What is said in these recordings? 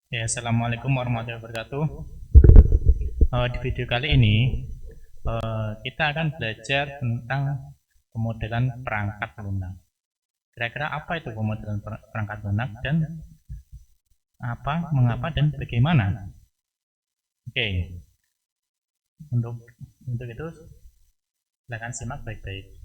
Ya, Assalamualaikum warahmatullahi wabarakatuh. Di video kali ini kita akan belajar tentang pemodelan perangkat lunak. Kira-kira apa itu pemodelan perangkat lunak dan apa, mengapa dan bagaimana? Oke, untuk itu silakan simak baik-baik.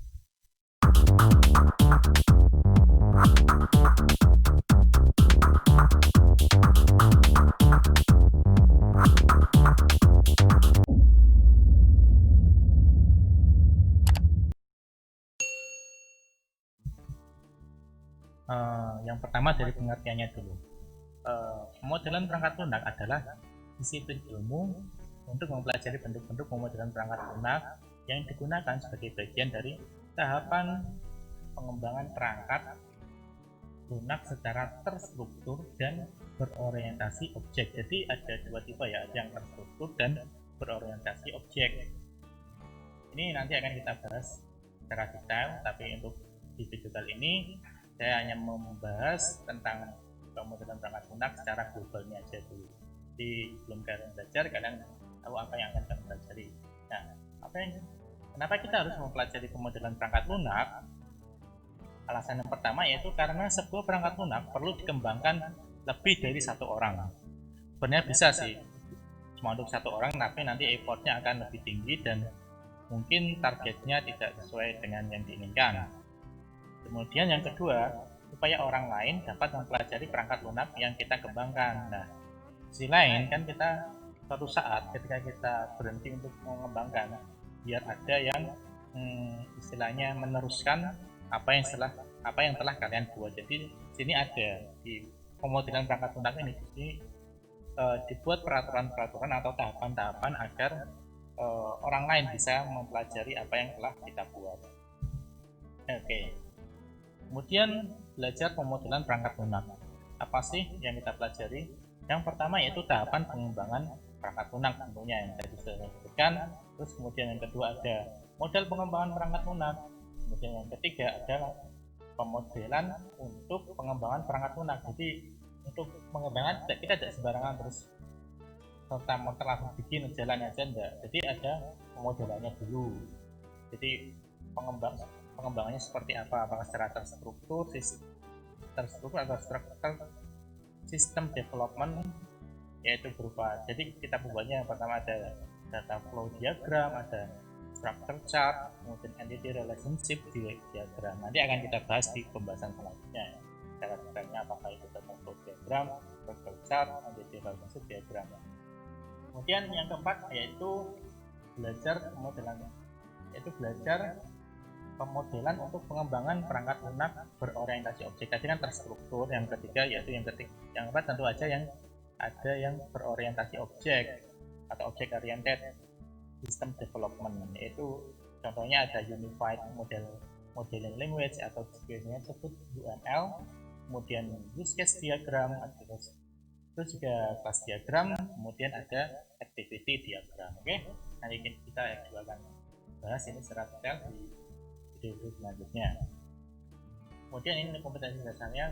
Yang pertama dari pengertiannya dulu. Pemodelan perangkat lunak adalah disiplin ilmu untuk mempelajari bentuk-bentuk pemodelan perangkat lunak yang digunakan sebagai bagian dari tahapan pengembangan perangkat lunak secara terstruktur dan berorientasi objek. Jadi ada dua tipe ya, ada yang terstruktur dan berorientasi objek. Ini nanti akan kita bahas secara detail, tapi untuk di video kali ini saya hanya membahas tentang pemodelan perangkat lunak secara globalnya aja dulu. Jadi sebelum kalian belajar, kalian tahu apa yang akan kalian pelajari. Nah, kenapa kita harus mempelajari pemodelan perangkat lunak? Alasan yang pertama yaitu karena sebuah perangkat lunak perlu dikembangkan lebih dari satu orang. Sebenarnya bisa sih, cuma untuk satu orang, tapi nanti effortnya akan lebih tinggi dan mungkin targetnya tidak sesuai dengan yang diinginkan. Kemudian yang kedua, supaya orang lain dapat mempelajari perangkat lunak yang kita kembangkan. Nah, di sisi lain kan kita suatu saat ketika kita berhenti untuk mengembangkan, biar ada yang istilahnya meneruskan apa yang telah kalian buat. Jadi sini ada di pemodelan perangkat lunak ini dibuat peraturan-peraturan atau tahapan-tahapan agar orang lain bisa mempelajari apa yang telah kita buat. Oke. Kemudian belajar pemodelan perangkat lunak. Apa sih yang kita pelajari? Yang pertama yaitu tahapan pengembangan perangkat lunak tentunya yang tadi sudah disebutkan. Terus kemudian yang kedua ada model pengembangan perangkat lunak. Kemudian yang ketiga adalah pemodelan untuk pengembangan perangkat lunak. Jadi untuk pengembangan kita tidak sembarangan terus serta-merta langsung bikin jalan aja enggak. Jadi ada pemodelannya dulu. Jadi pengembangannya seperti apa? Apakah secara terstruktur atau struktur sistem development, yaitu berupa, jadi kita buatnya yang pertama ada data flow diagram, ada structure chart, kemudian entity relationship diagram. Nanti akan kita bahas di pembahasan selanjutnya. Cara detailnya apakah itu data flow diagram, structure chart, entity relationship diagram. Kemudian yang keempat yaitu belajar pemodelan untuk pengembangan perangkat lunak berorientasi objek. Tadi kan terstruktur. Yang ketiga yaitu yang keempat tentu aja yang ada yang berorientasi objek atau object oriented system development, yaitu contohnya ada unified modeling language atau biasanya disebut UML, kemudian use case diagram, terus juga class diagram, kemudian ada activity diagram. Oke, nanti kita akan bahas ini secara detail di video selanjutnya. Kemudian ini kompetensi dasarnya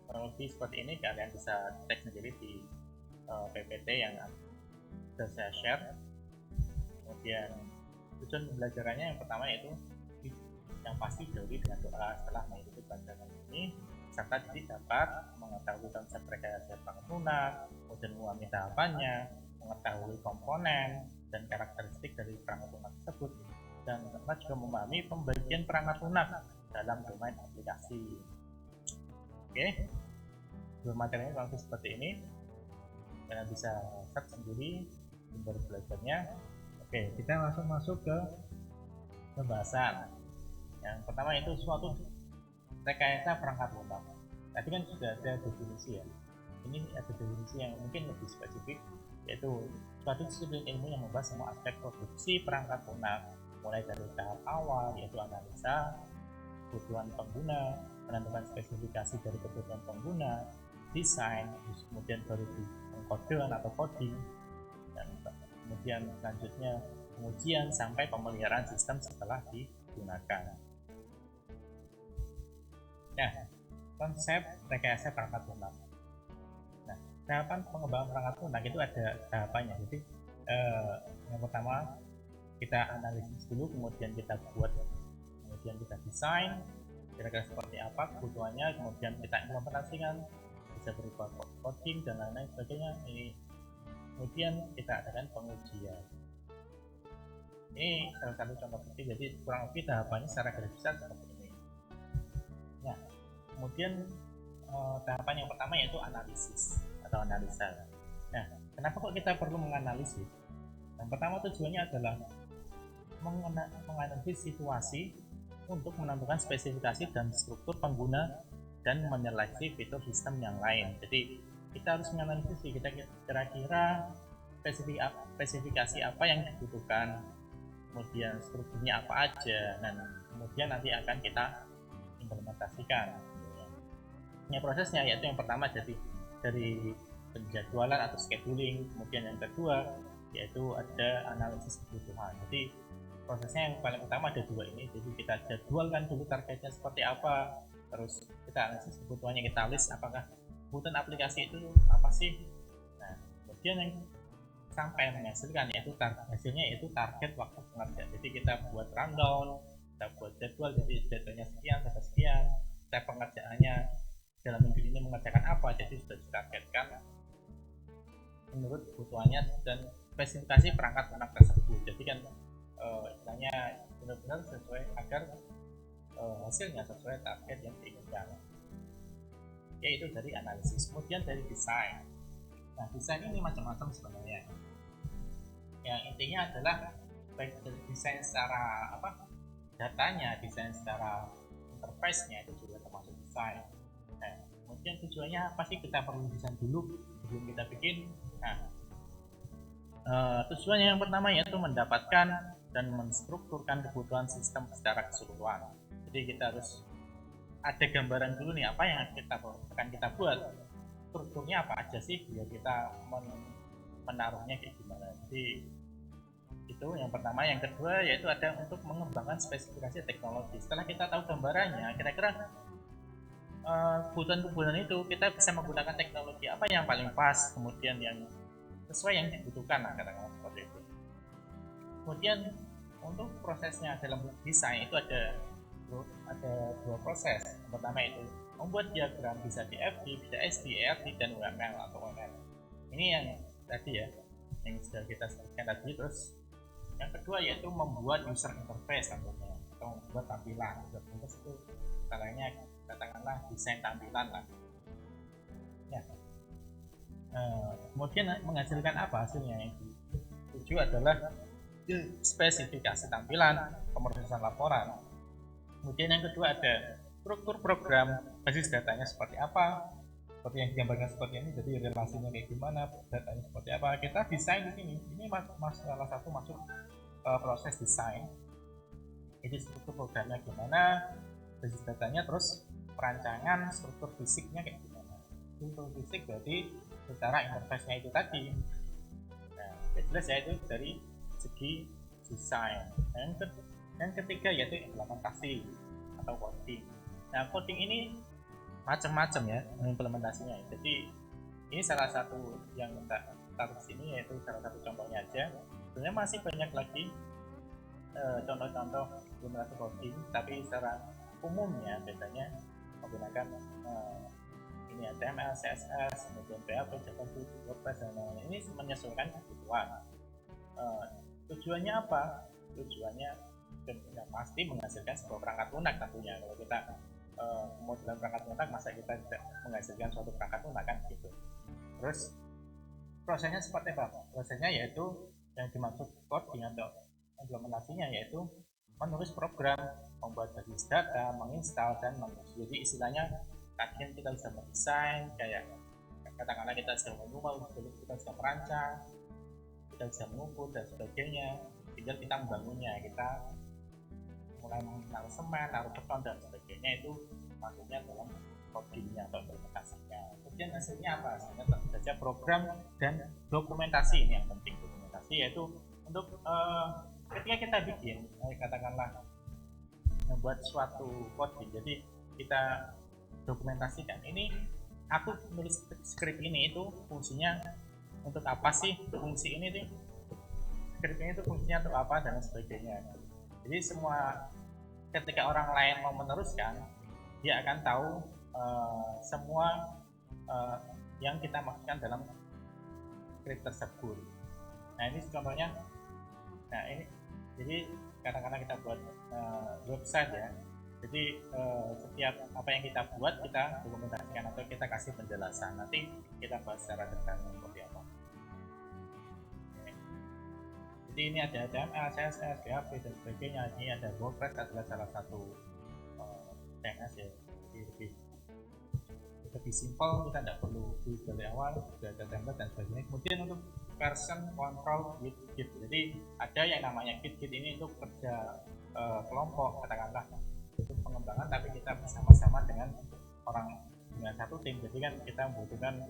kurang lebih seperti ini, kalian bisa cek sendiri di PPT yang sudah saya share. Kemudian tujuan pembelajarannya yang pertama yaitu yang pasti diawali dengan doa setelah mengikuti pelajaran ini, serta jadi dapat mengetahui konsep rekayasa perangkat lunak, kemudian memahami tahapannya, mengetahui komponen dan karakteristik dari perangkat lunak tersebut, dan serta juga memahami pembagian perangkat lunak dalam domain aplikasi. Oke, materinya kurang lebih seperti ini. Kalian bisa search sendiri sumber belajarnya. Oke, kita langsung masuk ke pembahasan. Yang pertama itu suatu rekayasa perangkat lunak. Tadi kan sudah ada definisi ya. Ini ada definisi yang mungkin lebih spesifik, yaitu suatu disiplin ilmu yang membahas semua aspek produksi perangkat lunak, mulai dari tahap awal yaitu analisa kebutuhan pengguna, menentukan spesifikasi dari kebutuhan pengguna, desain, kemudian baru di pengkodean atau coding, dan kemudian selanjutnya pengujian sampai pemeliharaan sistem setelah digunakan. Nah, konsep rekayasa perangkat lunak. Nah, tahapan pengembangan perangkat lunak itu ada tahapannya. Jadi yang pertama kita analisis dulu, kemudian kita buat, kemudian kita desain kira-kira seperti apa kebutuhannya, kemudian kita implementasikan, bisa berupa coding dan lain-lain sebagainya. Kemudian kita adakan pengujian. Ini salah satu contoh kecil, jadi kurang lebih tahapannya secara garis besar seperti ini. Nah, kemudian tahapan yang pertama yaitu analisis atau analisa. Nah, kenapa kok kita perlu menganalisis? Yang pertama tujuannya adalah menganalisis situasi untuk menentukan spesifikasi dan struktur pengguna dan menyeleksi fitur sistem yang lain. Jadi kita harus menganalisis kita kira-kira spesifikasi apa yang dibutuhkan, kemudian strukturnya apa aja, dan kemudian nanti akan kita implementasikan. Ini prosesnya yaitu yang pertama jadi dari penjadwalan atau scheduling, kemudian yang kedua yaitu ada analisis kebutuhan. Jadi prosesnya yang paling utama ada dua ini, jadi kita jadwalkan dulu targetnya seperti apa, terus kita analisis kebutuhannya, kita list apakah kebutuhan aplikasi itu apa sih. Nah, kemudian yang sampai menghasilkan yaitu hasilnya yaitu target waktu pengerjaan. Jadi kita buat rundown, kita buat jadwal, jadi jadwalnya sekian sampai sekian, step pengerjaannya dalam minggu ini mengerjakan apa, jadi sudah ditargetkan menurut kebutuhannya dan spesifikasi perangkat lunak tersebut. Jadi kan istilahnya benar-benar sesuai agar hasilnya sesuai target yang diinginkan. Yaitu dari analisis. Kemudian dari desain. Nah, desain ini macam-macam sebenarnya. Yang intinya adalah baik dari desain secara datanya, desain secara interface-nya itu juga termasuk desain. Nah, kemudian tujuannya apa sih kita perlu desain dulu sebelum kita bikin? Nah, tujuannya yang pertama yaitu mendapatkan dan menstrukturkan kebutuhan sistem secara keseluruhan. Jadi kita harus ada gambaran dulu nih apa yang akan kita buat, strukturnya apa aja sih biar kita menaruhnya kayak gimana. Jadi itu yang pertama. Yang kedua yaitu ada untuk mengembangkan spesifikasi teknologi. Setelah kita tahu gambarannya, kira-kira kebutuhan itu kita bisa menggunakan teknologi apa yang paling pas, kemudian yang sesuai yang dibutuhkan lah, katakanlah seperti itu. Kemudian untuk prosesnya dalam desain itu ada dua proses. Yang pertama itu membuat diagram, bisa di FD, bisa SD, ERD, dan UML atau UML. Ini yang tadi ya, yang sudah kita sebutkan tadi. Terus yang kedua yaitu membuat user interface tentunya, atau membuat tampilan. User interface itu caranya katakanlah desain tampilan lah ya. Kemudian menghasilkan apa hasilnya? Yang dituju adalah spesifikasi tampilan, pemrosesan laporan. Kemudian yang kedua ada struktur program, basis datanya seperti apa, seperti yang digambarkan seperti ini. Jadi relasinya kayak gimana, datanya seperti apa, kita desain di sini. Ini salah satu masuk proses desain. Jadi struktur programnya gimana, basis datanya, terus perancangan struktur fisiknya kayak gimana. Struktur fisik berarti secara interface-nya itu tadi. Nah, jelas ya itu dari segi desain. Dan ketiga yaitu implementasi atau coding. Nah, coding ini macam-macam ya implementasinya. Jadi ini salah satu yang kita taruh sini, yaitu salah satu contohnya aja. Sebenarnya masih banyak lagi contoh-contoh implementasi coding, tapi secara umumnya biasanya menggunakan ini HTML, CSS, kemudian PHP, JavaScript, WordPress, dan lain-lain. Ini menyesuaikan kebutuhan. Tujuannya apa? Tujuannya yang pasti menghasilkan sebuah perangkat lunak tentunya. Kalau kita modelan perangkat lunak, masa kita tidak menghasilkan suatu perangkat lunak kan gitu. Terus prosesnya seperti apa? Prosesnya yaitu yang dimaksud coding atau implementasinya yaitu menulis program, membuat basis data, menginstal, dan menguji. Jadi istilahnya tadi kita bisa mendesain, kayak katakanlah kita sudah membuat, kita sudah merancang, kita bisa mengukur dan sebagainya. Tinggal kita membangunnya, kita mulai menaruh semen, naruh beton dan sebagainya, itu maksudnya dalam codingnya atau implementasinya. Kemudian hasilnya apa? Hasilnya tentu saja program dan dokumentasi. Ini yang penting, dokumentasi yaitu untuk ketika kita bikin katakanlah membuat suatu coding, jadi kita dokumentasikan ini aku nulis script ini itu fungsinya untuk apa sih, fungsi ini tuh script ini tuh fungsinya untuk apa dan sebagainya. Jadi semua ketika orang lain mau meneruskan, dia akan tahu semua yang kita maksudkan dalam script tersebut. Nah ini contohnya. Nah ini jadi kadang-kadang kita buat website ya. Jadi setiap apa yang kita buat kita dokumentasikan atau kita kasih penjelasan. Nanti kita bahas secara detail seperti apa. Jadi ini ada HTML, CSS, PHP dan sebagainya. Ini ada WordPress adalah salah satu CMS ya. Jadi lebih simpel, kita tidak perlu tulis dari awal, sudah ada template dan sebagainya. Kemudian untuk version control with Git, jadi ada yang namanya Git ini untuk kerja kelompok, katakanlah untuk pengembangan, tapi kita bersama-sama dengan orang dengan satu tim. Jadi kan kita membutuhkan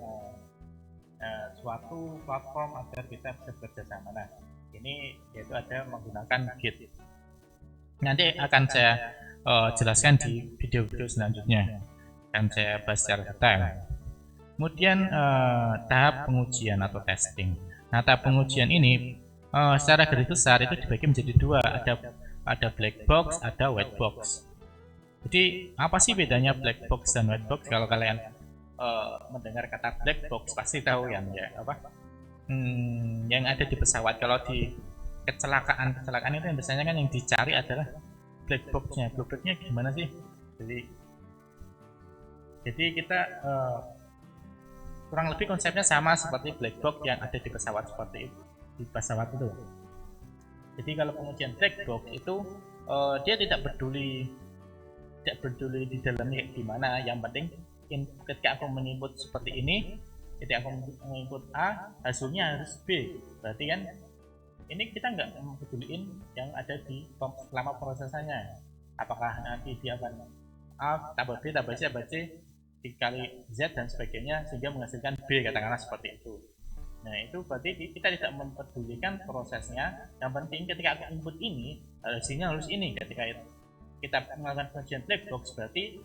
suatu platform agar kita bisa bekerja sama. Nah ini yaitu ada menggunakan Git. Nanti akan saya jelaskan di video-video selanjutnya dan saya bahas secara detail. Kemudian tahap pengujian atau testing. Nah tahap pengujian ini secara garis besar itu dibagi menjadi dua, ada black box, ada white box. Jadi apa sih bedanya black box dan white box? Kalau kalian mendengar kata black box pasti tahu yang ya apa? Yang ada di pesawat. Kalau di kecelakaan itu yang biasanya kan yang dicari adalah black boxnya. Black boxnya gimana sih? Jadi kita kurang lebih konsepnya sama seperti black box yang ada di pesawat seperti itu, di pesawat itu. Jadi kalau pengujian black box itu dia tidak peduli di dalamnya kayak gimana, yang penting ketika aku menginput seperti ini, ketika aku menginput A, hasilnya harus B. Berarti kan ini kita nggak mempeduliin yang ada di selama prosesnya, apakah nanti dia akan A tambah B tambah C tambah C dikali Z dan sebagainya sehingga menghasilkan B, katakanlah seperti itu. Nah itu berarti kita tidak mempedulikan prosesnya, yang penting ketika aku input ini hasilnya harus ini. Ketika kita melakukan pengujian black box, berarti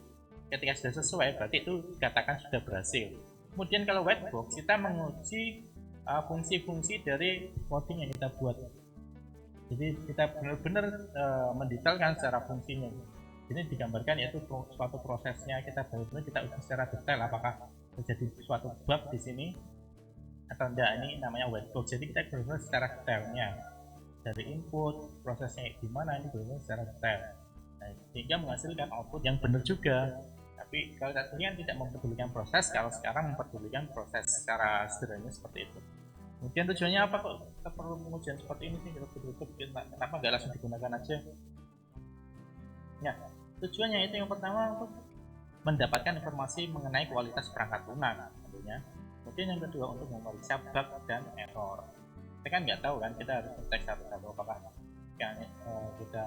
ketika sudah sesuai berarti itu dikatakan sudah berhasil. Kemudian kalau white box kita menguji fungsi-fungsi dari coding yang kita buat. Jadi kita benar-benar mendetailkan secara fungsinya. Ini digambarkan yaitu suatu prosesnya, kita benar-benar kita uji secara detail apakah terjadi suatu bug di sini atau enggak. Ini namanya white box. Jadi kita benar-benar secara detailnya dari input prosesnya gimana, ini benar-benar secara detail. Nah, sehingga menghasilkan output yang benar juga. Tapi kalau tadi kan tidak mempedulikan proses, kalau sekarang mempedulikan proses secara sederhana seperti itu. Kemudian tujuannya apa kok kita perlu pengujian seperti ini sih? Kenapa nggak langsung digunakan aja? Ya, tujuannya itu yang pertama untuk mendapatkan informasi mengenai kualitas perangkat lunak tentunya. Kemudian yang kedua untuk memeriksa bug dan error. Kita kan nggak tahu kan, kita harus cek satu-satu apakah kita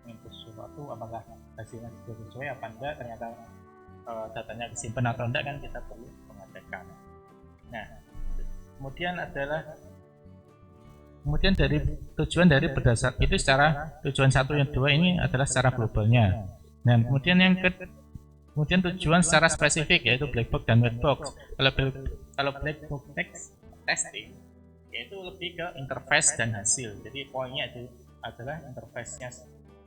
input sesuatu apakah hasilnya sudah sesuai apa enggak, ternyata datanya kesimpan atau enggak, kan kita perlu mengecekkan. Nah kemudian dari tujuan dari berdasar itu secara tujuan 1 yang 2 ini adalah secara globalnya. Nah kemudian tujuan secara spesifik yaitu black box dan white box. Kalau black box testing yaitu lebih ke interface dan hasil. Jadi poinnya itu adalah interface-nya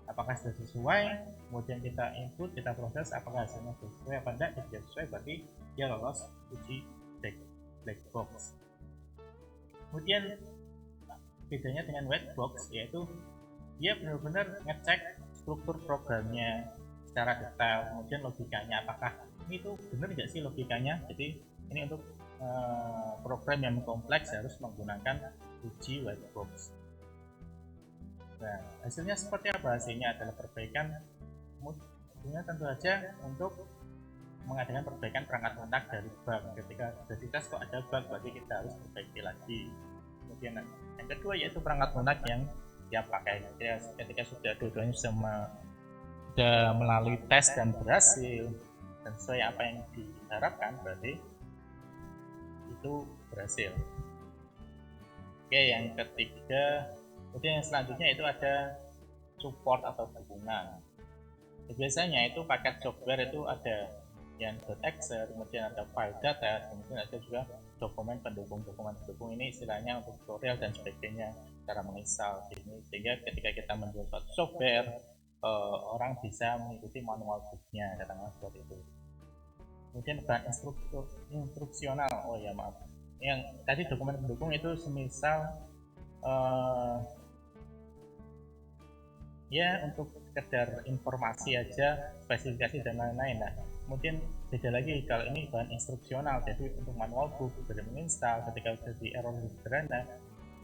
apakah sudah sesuai, kemudian kita input, kita proses apakah hasilnya sesuai apa enggak. Jika sesuai berarti dia lolos uji black box. Kemudian bedanya dengan white box yaitu dia benar-benar ngecek struktur programnya secara detail, kemudian logikanya apakah ini tuh benar nggak sih logikanya. Jadi ini untuk program yang kompleks harus menggunakan uji white box. Nah hasilnya seperti apa? Hasilnya adalah perbaikan, kemudian tentu saja untuk mengadakan perbaikan perangkat lunak dari bug. Ketika sudah dites kok ada bug, berarti kita harus perbaiki lagi. Kemudian yang kedua yaitu perangkat lunak yang siap pakai. Ketika sudah dua-duanya sudah melalui tes dan berhasil dan sesuai apa yang diharapkan, berarti itu berhasil. Oke, yang ketiga, kemudian yang selanjutnya itu ada support atau dukungan. Biasanya itu paket software itu ada kemudian .exe, kemudian ada file data, kemudian ada juga dokumen pendukung. Dokumen pendukung ini istilahnya untuk tutorial dan sebagainya, cara menginstal ini, sehingga ketika kita menjual suatu software, orang bisa mengikuti manual booknya, katakanlah seperti itu. Kemudian bahan instruksional, oh ya maaf, yang tadi dokumen pendukung itu semisal ya untuk sekedar informasi aja, spesifikasi dan lain-lain. Nah, kemudian beda lagi kalau ini bahan instruksional, jadi untuk manual book dari menginstal ketika terjadi error sederhana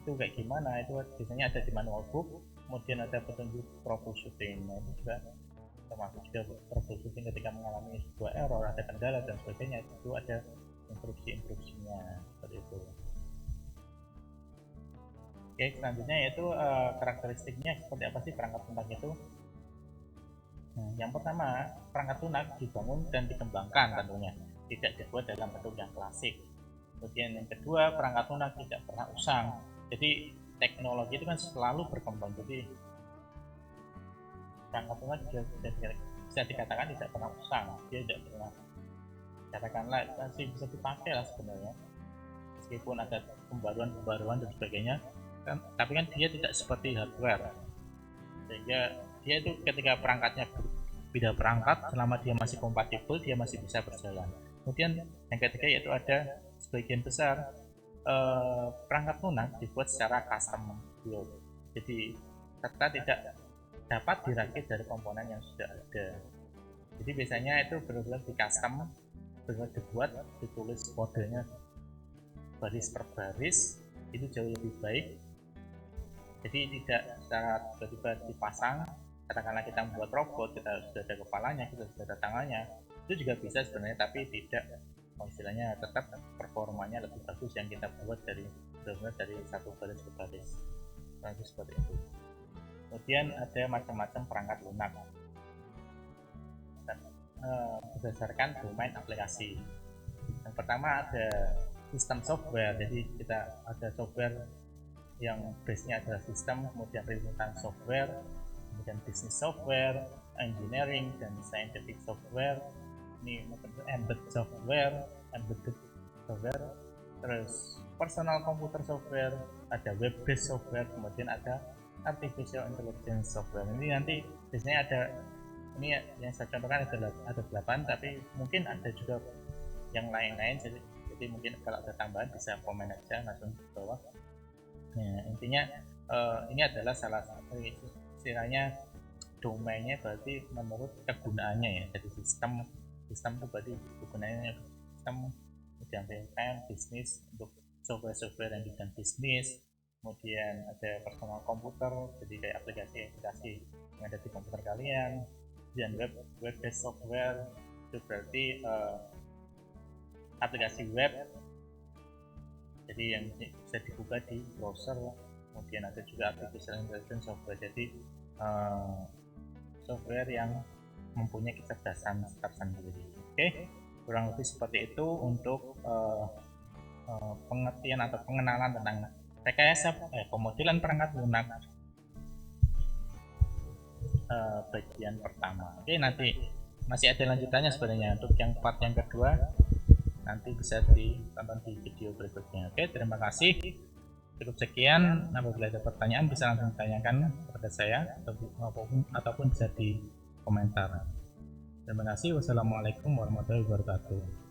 itu kayak gimana, itu biasanya ada di manual book. Kemudian ada petunjuk troubleshooting, nah itu juga termasuk juga troubleshooting ketika mengalami sebuah error, ada kendala dan sebagainya, itu ada instruksi-instruksinya seperti itu. Oke, selanjutnya yaitu karakteristiknya seperti apa sih perangkat lunak itu. Yang pertama, perangkat lunak dibangun dan dikembangkan tentunya, tidak dibuat dalam bentuk yang klasik. Kemudian yang kedua, perangkat lunak tidak pernah usang. Jadi teknologi itu kan selalu berkembang, jadi perangkat lunak bisa dikatakan tidak pernah usang, dia tidak pernah, katakanlah masih bisa dipakai lah sebenarnya, meskipun ada pembaruan dan sebagainya kan, tapi kan dia tidak seperti hardware, sehingga dia itu ketika perangkatnya beda perangkat, selama dia masih kompatibel dia masih bisa berjalan. Kemudian yang ketiga yaitu ada sebagian besar perangkat lunak dibuat secara custom build, jadi serta tidak dapat dirakit dari komponen yang sudah ada. Jadi biasanya itu benar-benar di custom, benar-benar dibuat, ditulis kodenya baris per baris, itu jauh lebih baik. Jadi tidak secara tiba-tiba dipasang, katakanlah kita membuat robot, kita sudah ada kepalanya, kita sudah ada tangannya, itu juga bisa sebenarnya, tapi tidak, istilahnya tetap performanya lebih bagus yang kita buat dari benar-benar dari satu baris ke baris, nanti seperti itu. Kemudian ada macam-macam perangkat lunak berdasarkan domain aplikasi. Yang pertama ada sistem software, jadi kita ada software yang base-nya adalah sistem, kemudian rintisan software, kemudian business software, engineering, dan scientific software. Ini embedded software, terus personal computer software, ada web based software, kemudian ada artificial intelligence software. Ini nanti biasanya ada, ini yang saya contohkan ada 8, tapi mungkin ada juga yang lain-lain, jadi mungkin kalau ada tambahan bisa komen aja langsung di bawah. Nah, intinya ini adalah salah satu istilahnya domainnya, berarti menurut kegunaannya ya. Jadi sistem itu berarti kegunaannya sistem, kemudian bisnis untuk software yang bidang bisnis, kemudian ada personal komputer, jadi kayak aplikasi yang ada di komputer kalian, dan web based software itu berarti aplikasi web, jadi yang bisa dibuka di browser. Kemudian ada juga artificial intelligence software, jadi software yang mempunyai kecerdasan tersendiri. Oke, kurang lebih seperti itu untuk pengertian atau pengenalan tentang rekayasa pemodelan perangkat lunak bagian pertama. Oke, nanti masih ada lanjutannya sebenarnya untuk yang part yang kedua, nanti bisa ditonton di video berikutnya. Oke, terima kasih. Cukup sekian. Apabila ada pertanyaan bisa langsung ditanyakan kepada saya ataupun bisa di komentar. Terima kasih. Wassalamualaikum warahmatullahi wabarakatuh.